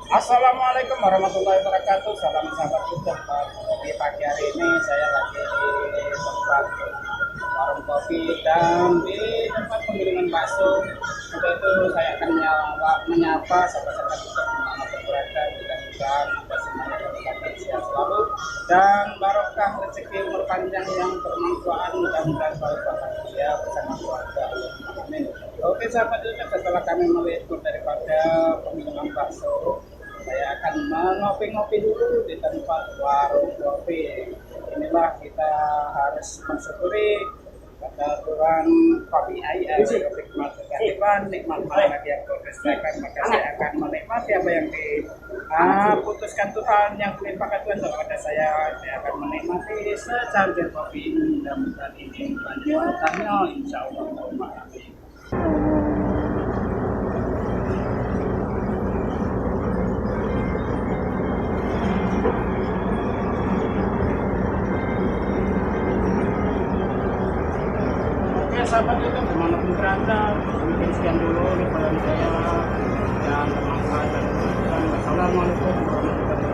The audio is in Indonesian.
Assalamualaikum warahmatullahi wabarakatuh. Salam sahabat YouTube. Di pagi hari ini saya lagi di tempat warung kopi dan di tempat pengiriman bakso. Untuk itu saya akan menyapa sahabat-sahabat YouTube dimanapun berada. Mudah-mudahan Anda semuanya dapat sehat selalu dan barokah rezeki umur panjang yang bermanfaat. Mudah-mudahan selalu bahagia bersama keluarga. Amin. Oke sahabat YouTube, setelah kami melihat daripada pengiriman bakso, saya akan ngopi-ngopi dulu di tempat warung kopi. Inilah kita harus mensyukuri pada Tuhan kopi ayah, nikmat banget yang berkesehatan. Maka saya akan menikmati apa yang diputuskan Tuhan, yang dilimpahkan Tuhan kepada saya. Saya akan menikmati secangkir kopi ini. Mudah-mudahan ini banyak manfaatnya, insya Allah. Amin. Sahabat YouTube dimanapun berada, mungkin sekian dulu liputan saya yang bermanfaat dan bermanfaat. Assalamualaikum warahmatullahi wabarakatuh.